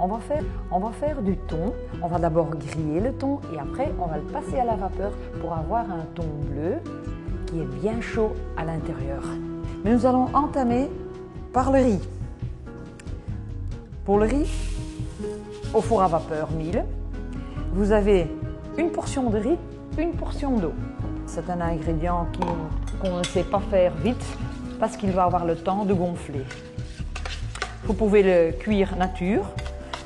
On va faire du thon. On va d'abord griller le thon et après on va le passer à la vapeur pour avoir un thon bleu qui est bien chaud à l'intérieur. Mais nous allons entamer par le riz. Pour le riz, au four à vapeur 1000, vous avez une portion de riz, une portion d'eau. C'est un ingrédient qu'on ne sait pas faire vite parce qu'il va avoir le temps de gonfler. Vous pouvez le cuire nature.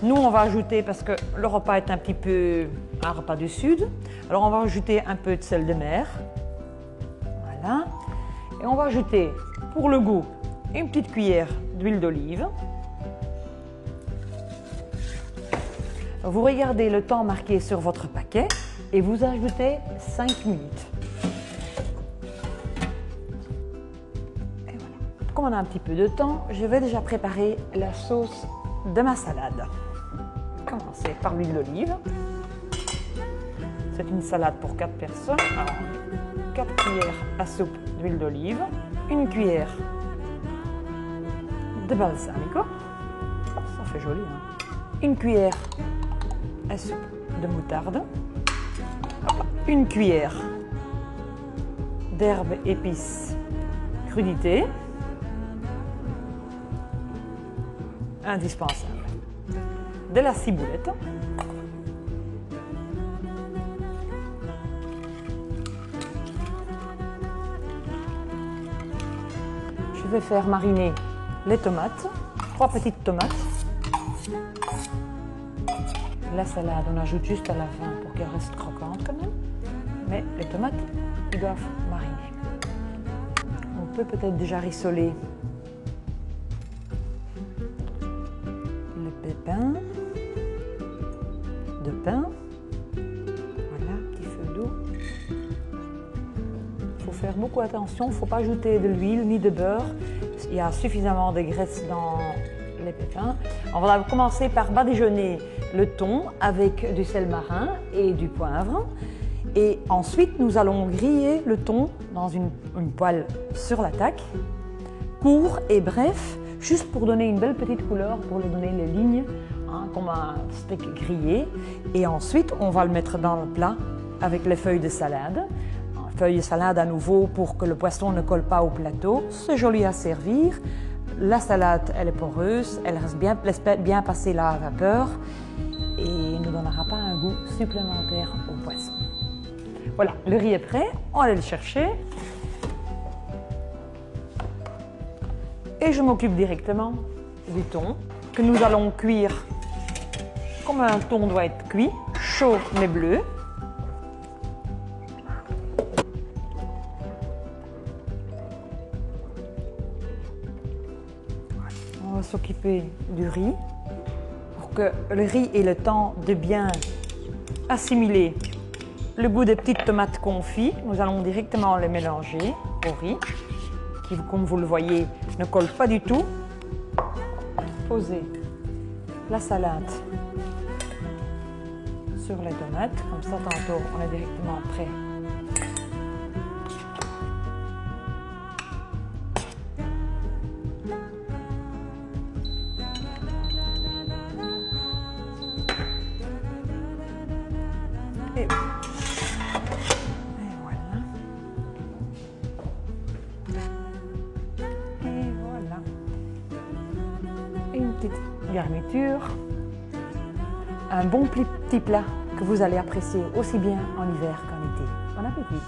Nous, on va ajouter, parce que le repas est un petit peu un repas du sud, alors on va ajouter un peu de sel de mer. Voilà. Et on va ajouter, pour le goût, une petite cuillère d'huile d'olive. Vous regardez le temps marqué sur votre paquet et vous ajoutez 5 minutes. Et voilà. Comme on a un petit peu de temps, je vais déjà préparer la sauce de ma salade. Commencer par l'huile d'olive. C'est une salade pour 4 personnes. Alors, 4 cuillères à soupe d'huile d'olive, une cuillère de balsamico, ça fait joli, hein. Une cuillère à soupe de moutarde, une cuillère d'herbes épices crudités, indispensable, de la ciboulette, je vais faire mariner les tomates, 3 petites tomates. La salade, on ajoute juste à la fin pour qu'elle reste croquante quand même. Mais les tomates, ils doivent mariner. On peut peut-être déjà rissoler le pépin de pain. Voilà, petit feu d'eau. Il faut faire beaucoup attention, il ne faut pas ajouter de l'huile ni de beurre. Il y a suffisamment de graisse dans les pépins. On va commencer par badigeonner le thon avec du sel marin et du poivre. Et ensuite, nous allons griller le thon dans une poêle sur la taque, court et bref, juste pour donner une belle petite couleur, pour lui donner les lignes, hein, comme un steak grillé. Et ensuite, on va le mettre dans le plat avec les feuilles de salade. Feuilles de salade à nouveau pour que le poisson ne colle pas au plateau. C'est joli à servir. La salade, elle est poreuse, elle reste bien passer la vapeur et ne donnera pas un goût supplémentaire au poisson. Voilà, le riz est prêt, on va aller le chercher. Et je m'occupe directement du thon que nous allons cuire comme un thon doit être cuit, chaud mais bleu. On va s'occuper du riz pour que le riz ait le temps de bien assimiler le goût des petites tomates confites. Nous allons directement les mélanger au riz qui, comme vous le voyez, ne colle pas du tout. Poser la salade sur les tomates, comme ça tantôt on est directement prêt. Et voilà. Et voilà. Une petite garniture. Un bon petit plat que vous allez apprécier aussi bien en hiver qu'en été. Bon appétit!